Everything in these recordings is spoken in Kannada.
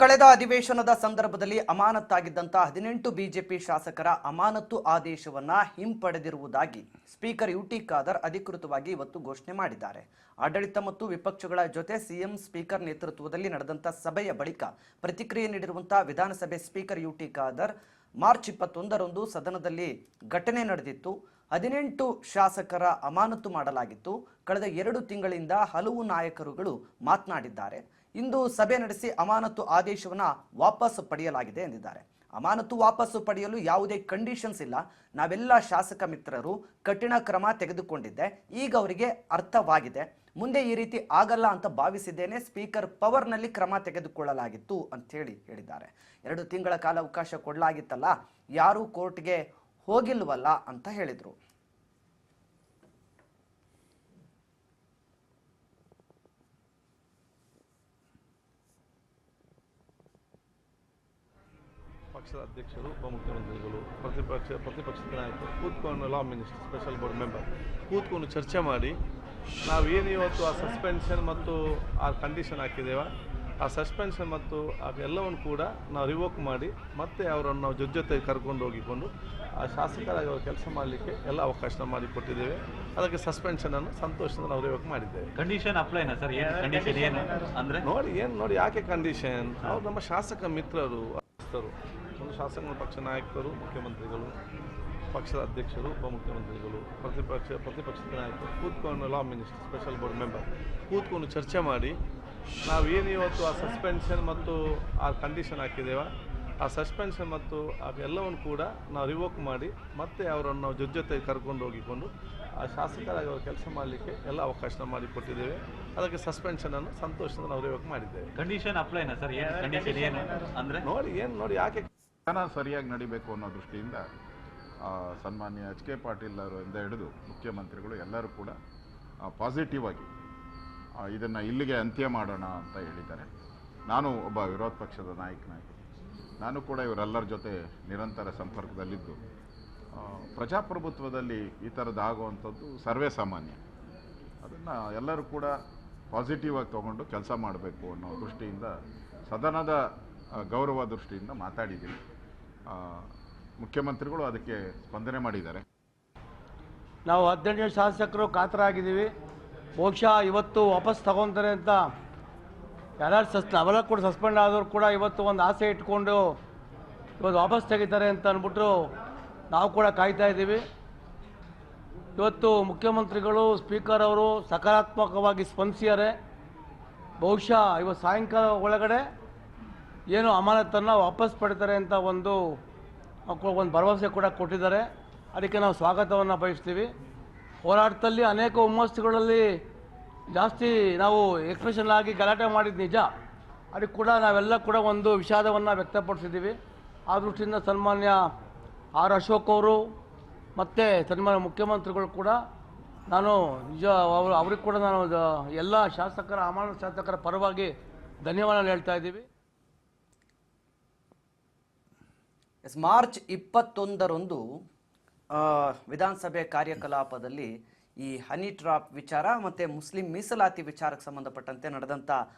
ಕಳೆದ ಅಧಿವೇಶನದ ಸಂದರ್ಭದಲ್ಲಿ ಅಮಾನತ್ತಾಗಿದ್ದಂತಹ 18 ಬಿಜೆಪಿ ಶಾಸಕರ ಅಮಾನತು ಆದೇಶವನ್ನ ಹಿಂಪಡೆದಿರುವುದಾಗಿ ಸ್ಪೀಕರ್ ಯುಟಿ ಖಾದರ್ ಅಧಿಕೃತವಾಗಿ ಇವತ್ತು ಘೋಷಣೆ ಮಾಡಿದ್ದಾರೆ. ಆಡಳಿತ ಮತ್ತು ವಿಪಕ್ಷಗಳ ಜೊತೆ ಸಿಎಂ ಸ್ಪೀಕರ್ ನೇತೃತ್ವದಲ್ಲಿ ನಡೆದಂತ ಸಭೆಯ ಬಳಿಕ ಪ್ರತಿಕ್ರಿಯೆ ನೀಡಿರುವಂತಹ ವಿಧಾನಸಭೆ ಸ್ಪೀಕರ್ ಯುಟಿ ಖಾದರ್ ಮಾರ್ಚ್ 21ರಂದು ಸದನದಲ್ಲಿ ಘಟನೆ ನಡೆದಿತ್ತು. 18 ಶಾಸಕರ ಅಮಾನತು ಮಾಡಲಾಗಿತ್ತು. ಕಳೆದ 2 ತಿಂಗಳಿಂದ ಹಲವು ನಾಯಕರುಗಳು ಮಾತನಾಡಿದ್ದಾರೆ. ಇಂದು ಸಭೆ ನಡೆಸಿ ಅಮಾನತು ಆದೇಶವನ್ನ ವಾಪಸ್ ಪಡೆಯಲಾಗಿದೆ ಎಂದಿದ್ದಾರೆ. ಅಮಾನತು ವಾಪಸ್ಸು ಪಡೆಯಲು ಯಾವುದೇ ಕಂಡೀಷನ್ಸ್ ಇಲ್ಲ. ನಾವೆಲ್ಲ ಶಾಸಕ ಮಿತ್ರರು ಕಠಿಣ ಕ್ರಮ ತೆಗೆದುಕೊಂಡಿದ್ದೆ. ಈಗ ಅವರಿಗೆ ಅರ್ಥವಾಗಿದೆ. ಮುಂದೆ ಈ ರೀತಿ ಆಗಲ್ಲ ಅಂತ ಭಾವಿಸಿದ್ದೇನೆ. ಸ್ಪೀಕರ್ ಪವರ್ನಲ್ಲಿ ಕ್ರಮ ತೆಗೆದುಕೊಳ್ಳಲಾಗಿತ್ತು ಅಂತ ಹೇಳಿದ್ದಾರೆ. 2 ತಿಂಗಳ ಕಾಲ ಅವಕಾಶ ಕೊಡಲಾಗಿತ್ತಲ್ಲ, ಯಾರೂ ಕೋರ್ಟ್ಗೆ ಹೋಗಿಲ್ವಲ್ಲ ಅಂತ ಹೇಳಿದ್ರು. ಪಕ್ಷದ ಅಧ್ಯಕ್ಷರು, ಉಪಮುಖ್ಯಮಂತ್ರಿಗಳು, ಪ್ರತಿಪಕ್ಷದ ನಾಯಕರು ಕೂತ್ಕೊಂಡು, law minister, special board member ಕೂತ್ಕೊಂಡು ಚರ್ಚೆ ಮಾಡಿ ನಾವೇನು ಇವತ್ತು ಆ ಸಸ್ಪೆನ್ಷನ್ ಮತ್ತು ಆ ಕಂಡೀಷನ್ ಹಾಕಿದ್ದೇವೆ, ಆ ಸಸ್ಪೆನ್ಷನ್ ಮತ್ತು ಅದೆಲ್ಲವನ್ನು ಕೂಡ ನಾವು ರಿವೋಕ್ ಮಾಡಿ ಮತ್ತೆ ಅವರನ್ನು ನಾವು ಜೊತೆ ಕರ್ಕೊಂಡು ಹೋಗಿಕೊಂಡು ಆ ಶಾಸಕರಾಗಿ ಅವರು ಕೆಲಸ ಮಾಡಲಿಕ್ಕೆ ಎಲ್ಲ ಅವಕಾಶ ಮಾಡಿಕೊಟ್ಟಿದ್ದೇವೆ. ಅದಕ್ಕೆ ಸಸ್ಪೆನ್ಷನನ್ನು ಸಂತೋಷದಿಂದ ನಾವು ರಿವೋಕ್ ಮಾಡಿದ್ದೇವೆ. Condition ಅಪ್ಲೈನಾ sir? ಕಂಡೀಷನ್ ಏನು ಅಂದರೆ ನೋಡಿ ಯಾಕೆ ಕಂಡೀಷನ್? ಅವ್ರು ನಮ್ಮ ಶಾಸಕ ಮಿತ್ರರು, ಒಂದು ಶಾಸಕ ಪಕ್ಷ ನಾಯಕರು, ಮುಖ್ಯಮಂತ್ರಿಗಳು, ಪಕ್ಷದ ಅಧ್ಯಕ್ಷರು, ಉಪಮುಖ್ಯಮಂತ್ರಿಗಳು, ಪ್ರತಿಪಕ್ಷದ ನಾಯಕರು ಕೂತ್ಕೊಂಡು, law minister, special board member ಕೂತ್ಕೊಂಡು ಚರ್ಚೆ ಮಾಡಿ ನಾವೇನು ಇವತ್ತು ಆ ಸಸ್ಪೆನ್ಷನ್ ಮತ್ತು ಆ ಕಂಡೀಷನ್ ಹಾಕಿದ್ದೇವೆ, ಆ ಸಸ್ಪೆನ್ಷನ್ ಮತ್ತು ಅದೆಲ್ಲವನ್ನು ಕೂಡ ನಾವು ರಿವೋಕ್ ಮಾಡಿ ಮತ್ತೆ ಅವರನ್ನು ನಾವು ಜೊತೆ ಕರ್ಕೊಂಡು ಹೋಗಿಕೊಂಡು ಆ ಶಾಸಕರಾಗಿ ಅವರು ಕೆಲಸ ಮಾಡಲಿಕ್ಕೆ ಎಲ್ಲ ಅವಕಾಶ ಮಾಡಿಕೊಟ್ಟಿದ್ದೇವೆ. ಅದಕ್ಕೆ ಸಸ್ಪೆನ್ಷನನ್ನು ಸಂತೋಷದಿಂದ ನಾವು ರಿವೋಕ್ ಮಾಡಿದ್ದೇವೆ. Condition ಅಪ್ಲೈನಾ sir? ಕಂಡೀಷನ್ ಏನು ಅಂದರೆ ನೋಡಿ ಯಾಕೆ ಸರಿಯಾಗಿ ನಡಿಬೇಕು ಅನ್ನೋ ದೃಷ್ಟಿಯಿಂದ ಸನ್ಮಾನ್ಯ ಎಚ್ ಕೆ ಪಾಟೀಲ್ ಅವರಿಂದ ಹಿಡಿದು ಮುಖ್ಯಮಂತ್ರಿಗಳು ಎಲ್ಲರೂ ಕೂಡ ಪಾಸಿಟಿವ್ ಆಗಿ ಇದನ್ನು ಇಲ್ಲಿಗೆ ಅಂತ್ಯ ಮಾಡೋಣ ಅಂತ ಹೇಳಿದ್ದಾರೆ. ನಾನು ಒಬ್ಬ ವಿರೋಧ ಪಕ್ಷದ ನಾಯಕನಾಗಿ ನಾನು ಕೂಡ ಇವರೆಲ್ಲರ ಜೊತೆ ನಿರಂತರ ಸಂಪರ್ಕದಲ್ಲಿದ್ದು ಪ್ರಜಾಪ್ರಭುತ್ವದಲ್ಲಿ ಈ ಥರದ್ದು ಆಗುವಂಥದ್ದು ಸರ್ವೇ ಸಾಮಾನ್ಯ. ಅದನ್ನು ಎಲ್ಲರೂ ಕೂಡ ಪಾಸಿಟಿವ್ ಆಗಿ ತೊಗೊಂಡು ಕೆಲಸ ಮಾಡಬೇಕು ಅನ್ನೋ ದೃಷ್ಟಿಯಿಂದ ಸದನದ ಗೌರವ ದೃಷ್ಟಿಯಿಂದ ಮಾತಾಡಿದ್ದೀನಿ. ಮುಖ್ಯಮಂತ್ರಿಗಳು ಅದಕ್ಕೆ ಸ್ಪಂದನೆ ಮಾಡಿದ್ದಾರೆ. ನಾವು 18 ಶಾಸಕರು ಕಾತರಾಗಿದ್ದೀವಿ. ಬಹುಶಃ ಇವತ್ತು ವಾಪಸ್ ತಗೊತಾರೆ ಅಂತ ಯಾರ್ಯಾರು ನಾವೆಲ್ಲ ಕೂಡ ಸಸ್ಪೆಂಡ್ ಆದವರು ಕೂಡ ಇವತ್ತು ಒಂದು ಆಸೆ ಇಟ್ಕೊಂಡು ಇವತ್ತು ವಾಪಸ್ ತೆಗಿತಾರೆ ಅಂತ ಅಂದ್ಬಿಟ್ಟು ನಾವು ಕೂಡ ಕಾಯ್ತಾ ಇದ್ದೀವಿ. ಇವತ್ತು ಮುಖ್ಯಮಂತ್ರಿಗಳು, ಸ್ಪೀಕರ್ ಅವರು ಸಕಾರಾತ್ಮಕವಾಗಿ ಸ್ಪಂದಿಸಿದ್ದಾರೆ. ಬಹುಶಃ ಇವತ್ತು ಸಾಯಂಕಾಲ ಒಳಗಡೆ ಏನು ಅಮಾನತನ್ನು ವಾಪಸ್ ಪಡಿತಾರೆ ಅಂತ ಒಂದು ಭರವಸೆ ಕೂಡ ಕೊಟ್ಟಿದ್ದಾರೆ. ಅದಕ್ಕೆ ನಾವು ಸ್ವಾಗತವನ್ನು ಬಯಸ್ತೀವಿ. ಹೋರಾಟದಲ್ಲಿ ಅನೇಕ ಹುಮ್ಮಸ್ಸುಗಳಲ್ಲಿ ಜಾಸ್ತಿ ನಾವು ಎಕ್ಸ್ಪ್ರೆಷನ್ ಆಗಿ ಗಲಾಟೆ ಮಾಡಿದ್ದು ನಿಜ. ಅದಕ್ಕೆ ಕೂಡ ನಾವೆಲ್ಲ ಕೂಡ ಒಂದು ವಿಷಾದವನ್ನು ವ್ಯಕ್ತಪಡಿಸಿದ್ದೀವಿ. ಆ ದೃಷ್ಟಿಯಿಂದ ಸನ್ಮಾನ್ಯ ಆರ್ ಅಶೋಕ್ ಅವರು ಮತ್ತು ಸನ್ಮಾನ್ಯ ಮುಖ್ಯಮಂತ್ರಿಗಳು ಕೂಡ ನಾನು ನಿಜ ಅವ್ರಿಗೆ ಕೂಡ ನಾನು ಎಲ್ಲ ಶಾಸಕರ, ಅಮಾನತು ಶಾಸಕರ ಪರವಾಗಿ ಧನ್ಯವಾದ ಹೇಳ್ತಾ ಇದ್ದೀವಿ. ಮಾರ್ಚ್ 21ರಂದು ವಿಧಾನಸಭೆ ಕಾರ್ಯಕಲಾಪದಲ್ಲಿ ಈ ಹನಿ ಟ್ರಾಪ್ ವಿಚಾರ ಮತ್ತು ಮುಸ್ಲಿಂ ಮೀಸಲಾತಿ ವಿಚಾರಕ್ಕೆ ಸಂಬಂಧಪಟ್ಟಂತೆ ನಡೆದಂಥ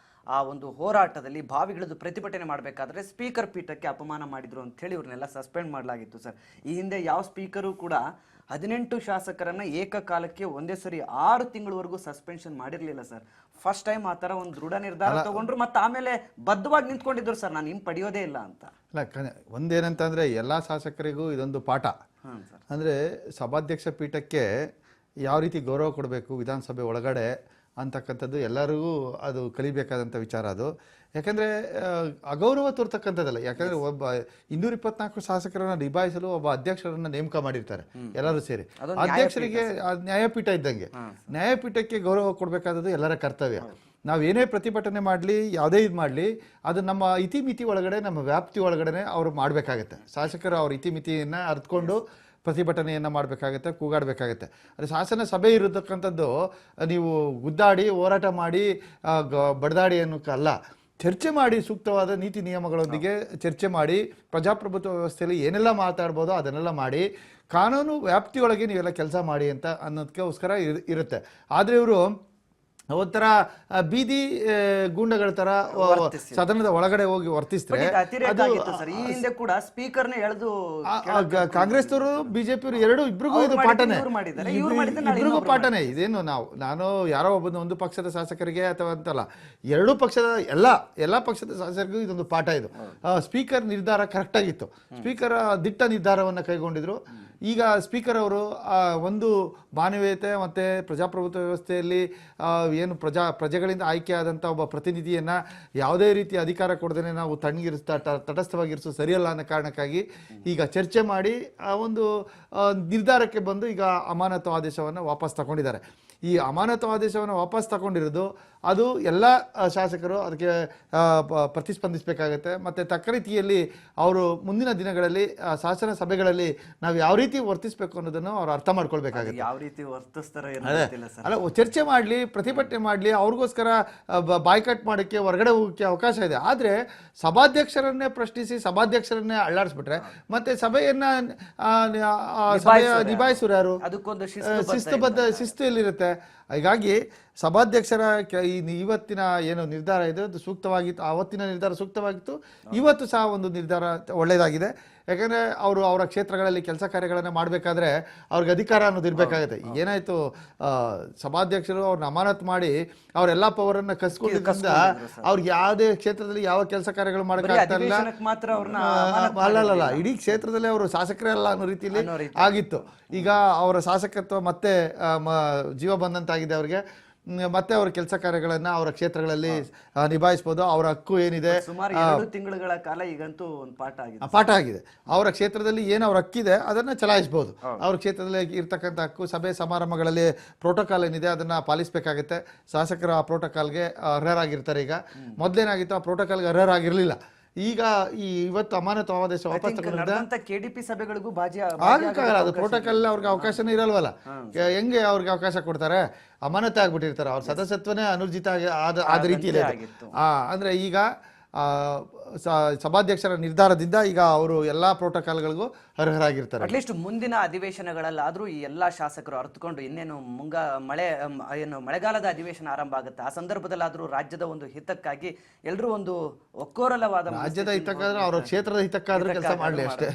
ಆ ಒಂದು ಹೋರಾಟದಲ್ಲಿ ಭಾವಿಗಳದ್ದು ಪ್ರತಿಭಟನೆ ಮಾಡಬೇಕಾದ್ರೆ ಸ್ಪೀಕರ್ ಪೀಠಕ್ಕೆ ಅಪಮಾನ ಮಾಡಿದ್ರು ಅಂಥೇಳಿ ಇವ್ರನ್ನೆಲ್ಲ ಸಸ್ಪೆಂಡ್ ಮಾಡಲಾಗಿತ್ತು ಸರ್. ಈ ಹಿಂದೆ ಯಾವ ಸ್ಪೀಕರು ಕೂಡ 18 ಶಾಸಕರನ್ನು ಏಕಕಾಲಕ್ಕೆ ಒಂದೇ ಸರಿ 6 ತಿಂಗಳವರೆಗೂ ಸಸ್ಪೆನ್ಷನ್ ಮಾಡಿರಲಿಲ್ಲ ಸರ್. ಫಸ್ಟ್ ಟೈಮ್ ಆ ಥರ ಒಂದು ದೃಢ ನಿರ್ಧಾರ ತಗೊಂಡ್ರು ಮತ್ತು ಆಮೇಲೆ ಬದ್ಧವಾಗಿ ನಿಂತ್ಕೊಂಡಿದ್ರು ಸರ್, ನಾನು ಪಡೆಯೋದೇ ಇಲ್ಲ ಅಂತ. ಅಲ್ಲ, ಒಂದೇನಂತಂದರೆ ಎಲ್ಲ ಶಾಸಕರಿಗೂ ಇದೊಂದು ಪಾಠ. ಅಂದರೆ ಸಭಾಧ್ಯಕ್ಷ ಪೀಠಕ್ಕೆ ಯಾವ ರೀತಿ ಗೌರವ ಕೊಡಬೇಕು ವಿಧಾನಸಭೆ ಒಳಗಡೆ ಅಂತಕ್ಕಂಥದ್ದು ಎಲ್ಲರಿಗೂ ಅದು ಕಲಿಬೇಕಾದಂಥ ವಿಚಾರ. ಅದು ಯಾಕಂದರೆ ಅಗೌರವ ತೋರ್ತಕ್ಕಂಥದ್ದಲ್ಲ. ಯಾಕಂದರೆ ಒಬ್ಬ 224 ಶಾಸಕರನ್ನು ನಿಭಾಯಿಸಲು ಒಬ್ಬ ಅಧ್ಯಕ್ಷರನ್ನು ನೇಮಕ ಮಾಡಿರ್ತಾರೆ ಎಲ್ಲರೂ ಸೇರಿ. ಅಧ್ಯಕ್ಷರಿಗೆ ನ್ಯಾಯಪೀಠ ಇದ್ದಂಗೆ. ನ್ಯಾಯಪೀಠಕ್ಕೆ ಗೌರವ ಕೊಡಬೇಕಾದದ್ದು ಎಲ್ಲರ ಕರ್ತವ್ಯ. ನಾವೇನೇ ಪ್ರತಿಭಟನೆ ಮಾಡಲಿ, ಯಾವುದೇ ಇದು ಮಾಡಲಿ, ಅದು ನಮ್ಮ ಇತಿಮಿತಿ ಒಳಗಡೆ, ನಮ್ಮ ವ್ಯಾಪ್ತಿ ಒಳಗಡೆ ಅವರು ಮಾಡಬೇಕಾಗತ್ತೆ. ಶಾಸಕರು ಅವ್ರ ಇತಿಮಿತಿಯನ್ನು ಅರ್ಥಕೊಂಡು ಪ್ರತಿಭಟನೆಯನ್ನು ಮಾಡಬೇಕಾಗತ್ತೆ, ಕೂಗಾಡಬೇಕಾಗತ್ತೆ. ಅದು ಶಾಸನ ಸಭೆ ಇರತಕ್ಕಂಥದ್ದು ನೀವು ಗುದ್ದಾಡಿ ಹೋರಾಟ ಮಾಡಿ ಬಡದಾಡಿ ಅನ್ನೋಕ್ಕಲ್ಲ. ಚರ್ಚೆ ಮಾಡಿ, ಸೂಕ್ತವಾದ ನೀತಿ ನಿಯಮಗಳೊಂದಿಗೆ ಚರ್ಚೆ ಮಾಡಿ, ಪ್ರಜಾಪ್ರಭುತ್ವ ವ್ಯವಸ್ಥೆಯಲ್ಲಿ ಏನೆಲ್ಲ ಮಾತಾಡ್ಬೋದೋ ಅದನ್ನೆಲ್ಲ ಮಾಡಿ, ಕಾನೂನು ವ್ಯಾಪ್ತಿಯೊಳಗೆ ನೀವೆಲ್ಲ ಕೆಲಸ ಮಾಡಿ ಅಂತ ಅನ್ನೋದಕ್ಕೋಸ್ಕರ ಇರುತ್ತೆ. ಆದರೆ ಇವರು ಒಂಥರ ಬೀದಿ ಗೂಂಡಗಳ ತರ ಸದನದ ಒಳಗಡೆ ಹೋಗಿ ವರ್ತಿಸಿದ್ರೆ ಅತಿರೇಕ ಆಗಿತ್ತು ಸರ್. ಈ ಹಿಂದೆ ಕೂಡ ಸ್ಪೀಕರ್ನ ಎಳೆದು ಕಾಂಗ್ರೆಸ್ನವರು ಬಿಜೆಪಿ ಇಬ್ರಿಗೂ ಇದು ಪಾಠನೆ, ಇಬ್ರಿಗೂ ಪಾಠನೆ. ಇದೇನು ನಾನು ಯಾರೋ ಒಂದು ಪಕ್ಷದ ಶಾಸಕರಿಗೆ ಅಥವಾ ಅಂತಲ್ಲ, ಎರಡೂ ಪಕ್ಷದ ಎಲ್ಲ ಪಕ್ಷದ ಶಾಸಕರಿಗೂ ಇದೊಂದು ಪಾಠ ಇದು. ಸ್ಪೀಕರ್ ನಿರ್ಧಾರ ಕರೆಕ್ಟ್ ಆಗಿತ್ತು, ಸ್ಪೀಕರ್ ದಿಟ್ಟ ನಿರ್ಧಾರವನ್ನು ಕೈಗೊಂಡಿದ್ರು. ಈಗ ಸ್ಪೀಕರ್ ಅವರು ಒಂದು ಮಾನವೀಯತೆ ಮತ್ತು ಪ್ರಜಾಪ್ರಭುತ್ವ ವ್ಯವಸ್ಥೆಯಲ್ಲಿ ಏನು ಪ್ರಜೆಗಳಿಂದ ಆಯ್ಕೆಯಾದಂಥ ಒಬ್ಬ ಪ್ರತಿನಿಧಿಯನ್ನು ಯಾವುದೇ ರೀತಿ ಅಧಿಕಾರ ಕೊಡದೇ ನಾವು ತಟಸ್ಥವಾಗಿರಿಸೋದು ಸರಿಯಲ್ಲ ಅನ್ನೋ ಕಾರಣಕ್ಕಾಗಿ ಈಗ ಚರ್ಚೆ ಮಾಡಿ ಒಂದು ನಿರ್ಧಾರಕ್ಕೆ ಬಂದು ಈಗ ಅಮಾನತು ಆದೇಶವನ್ನು ವಾಪಸ್ ತಗೊಂಡಿದ್ದಾರೆ. ಈ ಅಮಾನತು ಆದೇಶವನ್ನು ವಾಪಸ್ ತಗೊಂಡಿರೋದು ಅದು ಎಲ್ಲ ಶಾಸಕರು ಅದಕ್ಕೆ ಪ್ರತಿಸ್ಪಂದಿಸಬೇಕಾಗತ್ತೆ. ಮತ್ತು ತಕ್ಕ ರೀತಿಯಲ್ಲಿ ಅವರು ಮುಂದಿನ ದಿನಗಳಲ್ಲಿ ಶಾಸನ ಸಭೆಗಳಲ್ಲಿ ನಾವು ಯಾವ ರೀತಿ ವರ್ತಿಸಬೇಕು ಅನ್ನೋದನ್ನು ಅವ್ರು ಅರ್ಥ ಮಾಡ್ಕೊಳ್ಬೇಕಾಗುತ್ತೆ. ಯಾವ ರೀತಿ ವರ್ತಿಸ್ತಾರೆ ಅಲ್ಲ, ಚರ್ಚೆ ಮಾಡಲಿ, ಪ್ರತಿಭಟನೆ ಮಾಡಲಿ, ಅವ್ರಿಗೋಸ್ಕರ ಬಾಯ್ಕಟ್ ಮಾಡೋಕ್ಕೆ ಹೊರಗಡೆ ಹೋಗೋಕ್ಕೆ ಅವಕಾಶ ಇದೆ. ಆದರೆ ಸಭಾಧ್ಯಕ್ಷರನ್ನೇ ಪ್ರಶ್ನಿಸಿ ಸಭಾಧ್ಯಕ್ಷರನ್ನೇ ಅಳ್ಳಾಡಿಸ್ಬಿಟ್ರೆ ಮತ್ತೆ ಸಭೆಯನ್ನ ನಿಭಾಯಿಸೋರು ಯಾರು? ಅದಕ್ಕೊಂದು ಶಿಸ್ತು ಎಲ್ಲಿರುತ್ತೆ? ಹೀಗಾಗಿ ಸಭಾಧ್ಯಕ್ಷರ ಇವತ್ತಿನ ಏನು ನಿರ್ಧಾರ ಇದೆ ಅದು ಸೂಕ್ತವಾಗಿತ್ತು, ಆವತ್ತಿನ ನಿರ್ಧಾರ ಸೂಕ್ತವಾಗಿತ್ತು, ಇವತ್ತು ಸಹ ಒಂದು ನಿರ್ಧಾರ ಒಳ್ಳೆಯದಾಗಿದೆ. ಯಾಕಂದರೆ ಅವರ ಕ್ಷೇತ್ರಗಳಲ್ಲಿ ಕೆಲಸ ಕಾರ್ಯಗಳನ್ನು ಮಾಡಬೇಕಾದ್ರೆ ಅವ್ರಿಗೆ ಅಧಿಕಾರ ಅನ್ನೋದು ಇರಬೇಕಾಗುತ್ತೆ. ಏನಾಯಿತು, ಸಭಾಧ್ಯಕ್ಷರು ಅವ್ರನ್ನ ಅಮಾನತು ಮಾಡಿ ಅವರೆಲ್ಲ ಪವರನ್ನು ಕಸ್ಕೊಂಡಿದ್ದರಿಂದ ಅವ್ರಿಗೆ ಯಾವುದೇ ಕ್ಷೇತ್ರದಲ್ಲಿ ಯಾವ ಕೆಲಸ ಕಾರ್ಯಗಳು ಮಾಡೋಕ್ಕಾಗ್ತಾ ಇಲ್ಲ. ಅಲ್ಲಲ್ಲ, ಇಡೀ ಕ್ಷೇತ್ರದಲ್ಲಿ ಅವರು ಶಾಸಕರೇ ಅಲ್ಲ ಅನ್ನೋ ರೀತಿಯಲ್ಲಿ ಆಗಿತ್ತು. ಈಗ ಅವರ ಶಾಸಕತ್ವ ಮತ್ತೆ ಜೀವ ಬಂದಂತಾಗಿದೆ ಅವ್ರಿಗೆ. ಮತ್ತೆ ಅವರ ಕೆಲಸ ಕಾರ್ಯಗಳನ್ನು ಅವರ ಕ್ಷೇತ್ರಗಳಲ್ಲಿ ನಿಭಾಯಿಸಬಹುದು. ಅವರ ಹಕ್ಕು ಏನಿದೆ ಸುಮಾರು 2 ತಿಂಗಳುಗಳ ಕಾಲ ಈಗಂತೂ ಒಂದು ಪಾಠ ಆಗಿದೆ. ಅವರ ಕ್ಷೇತ್ರದಲ್ಲಿ ಏನು ಅವ್ರ ಹಕ್ಕಿದೆ ಅದನ್ನು ಚಲಾಯಿಸಬಹುದು. ಅವ್ರ ಕ್ಷೇತ್ರದಲ್ಲಿ ಇರ್ತಕ್ಕಂಥ ಹಕ್ಕು, ಸಭೆ ಸಮಾರಂಭಗಳಲ್ಲಿ ಪ್ರೋಟೋಕಾಲ್ ಏನಿದೆ ಅದನ್ನು ಪಾಲಿಸಬೇಕಾಗುತ್ತೆ. ಶಾಸಕರು ಆ ಪ್ರೋಟೋಕಾಲ್ಗೆ ಅರ್ಹರಾಗಿರ್ತಾರೆ. ಈಗ ಮೊದಲೇನಾಗಿತ್ತು, ಆ ಪ್ರೋಟೋಕಾಲ್ಗೆ ಅರ್ಹರಾಗಿರಲಿಲ್ಲ. ಈಗ ಇವತ್ತು ಅಮಾನತು ಆದೇಶ ವಾಪಸ್ ತಗೊಂಡಿದ್ದ ಕೆಡಿಪಿ ಸಭೆಗಳಿಗೂ ಆಗಕ್ಕಾಗಲ್ಲ, ಅದು ಪ್ರೋಟೋಕಾಲ್ ಅವ್ರಿಗೆ ಅವಕಾಶನೇ ಇರಲ್ವಲ್ಲ. ಹೆಂಗೆ ಅವ್ರಿಗೆ ಅವಕಾಶ ಕೊಡ್ತಾರೆ? ಅಮಾನತೆ ಆಗ್ಬಿಟ್ಟಿರ್ತಾರೆ, ಅವ್ರ ಸದಸ್ಯತ್ವನೇ ಅನುರ್ಜಿತ ಆದ ರೀತಿಯಲ್ಲಿ. ಅಂದ್ರೆ ಈಗ ಸಭಾಧ್ಯಕ್ಷರ ನಿರ್ಧಾರದಿಂದ ಈಗ ಅವರು ಎಲ್ಲಾ ಪ್ರೋಟೋಕಾಲ್ಗಳಿಗೂ ಅರ್ಹರಾಗಿರ್ತಾರೆ. ಅಟ್ಲೀಸ್ಟ್ ಮುಂದಿನ ಅಧಿವೇಶನಗಳಲ್ಲಾದ್ರೂ ಈ ಎಲ್ಲಾ ಶಾಸಕರು ಅರ್ಥಕೊಂಡು ಇನ್ನೇನು ಮಳೆಗಾಲದ ಅಧಿವೇಶನ ಆರಂಭ ಆಗುತ್ತೆ, ಆ ಸಂದರ್ಭದಲ್ಲಾದ್ರೂ ರಾಜ್ಯದ ಒಂದು ಹಿತಕ್ಕಾಗಿ ಎಲ್ಲರೂ ಒಂದು ಒಕ್ಕೋರಲವಾದ ರಾಜ್ಯದ ಹಿತಕ್ಕಾದ್ರೆ ಅವರ ಕ್ಷೇತ್ರದ ಹಿತಕ್ಕಾದ್ರೂ ಕೆಲಸ ಮಾಡಲಿ ಅಷ್ಟೇ.